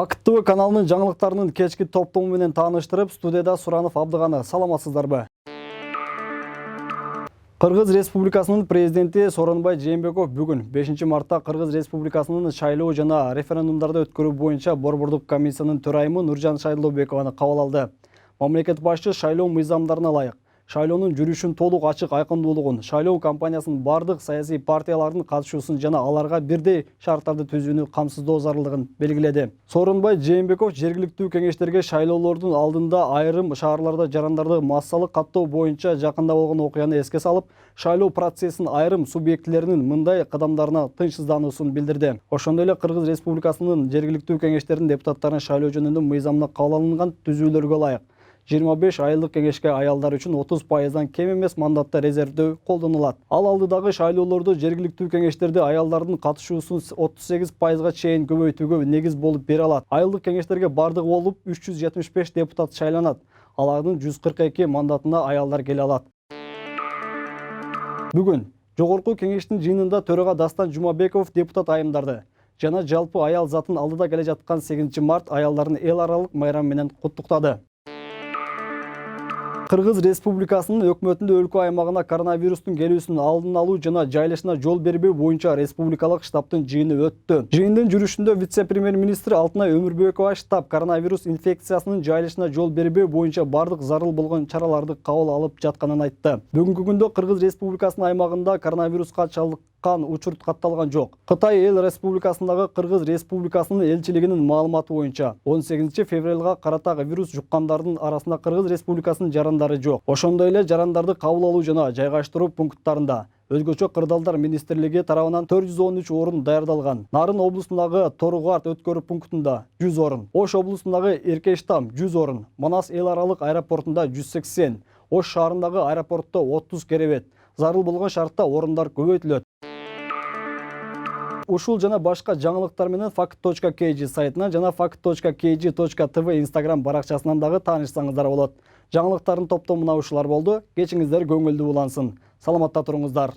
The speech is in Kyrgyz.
Бақыт ТВ каналының жаңалықтарының кешкі топтому менен тааныштырып, студияда Суранов Абдыганы. Саламатсыздарбы? Кыргыз Республикасынын президенти Сооронбай Жээнбеков бүгүн 5 мартта Кыргыз Республикасынын шайлоо жана референдумдарды өткөрүү боюнча Борбордук комиссиянын төрайымы Нуржан Шайлообекованы кабыл алды. Мамлекет башчы шайлоо мыйзамдарына ылайык шайлоонун жүрүшүн толук ачык айкындуулугун, шайлоо кампаниясынын бардык саясий партиялардын катышуусун жана аларга бирдей шарттарды түзүүнү камсыздоо зарылдыгын белгиледи. Сооронбай Жээнбеков жергиликтүү кеңештерге шайлоолордун алдында айрым шаарларда жарандарды массалык каттоо боюнча жакында болгон окуяны эске салып, шайлоо процессин айрым субъектилеринин мындай кадамдарына тынчсыздануусун билдирди. Ошондой эле Кыргыз Республикасынын жергиликтүү кеңештеринин депутаттарын шайлоо жөнүндө мыйзамына кабыл алынган түзүүлөргө ылайык 25 айлык кеңешке аялдар үчүн 30%дан кем эмес мандатта резервдөө колдонулат. Ал алдыдагы шайлоолордо жергиликтүү кеңештерде аялдардын катышуусун 38%га чейин көбөйтүүгө негиз болуп бере алат. Айылдык кеңештерге бардыгы болуп 375 депутат шайланат. Алардын 142 мандатына аялдар келе алат. Бүгүн жогорку кеңештин жыйынында төрага Дастан Жумабеков депутат айымдарды жана жалпы аял затын алдыда келе жаткан 8 март аялдарын эл аралык майрам менен куттуктады. Кыргыз Республикасынын өкмөтүндө өлкө аймагына коронавирустун келүүсүнүн алдын алуу жана жайлашына жол бербөө боюнча республикалык штабтын жыйыны өттү. Жыйындын жүрүшүндө вице-премьер-министр Алтынай Өмүрбекова штаб коронавирус инфекциясынын жайлашына жол бербөө боюнча бардык зарыл болгон чараларды кабыл алып жатканын айтты. Бүгүнкү күндө Кыргыз Республикасынын аймагында коронавируска чалдыккан учур катталган жок. Кытай Эл Республикасындагы Кыргыз Республикасынын элчилигинин маалыматы боюнча 18 февралга карата вирус жуккандардын арасында Кыргыз Республикасынын жарандары жок. Ошондой эле жарандарды кабыл алуу жана жайгаштыруу пункттарында Өзгөчө кырдаалдар министрлиги тарабынан 413 орун даярдалган. Нарын облусундагы Торугарт өткөрүү пунктунда 100 орун, Ош облусундагы Эркештам 100 орун, Манас эл аралык аэропортунда 180, Ош шаарындагы аэропортто 30 керебет. Зарыл болгон шартта орундар көбөйтүлөт. Ушул жана башка жаңылыктар менен fakt.kg сайтынан жана fakt.kg.tv Instagram баракчасынан дагы таанышсаңыздар болот. Жаңылыктардын топтомуна ушулар болду. Кечиңиздер көңүлдүү улансын. Саламатта туруңуздар.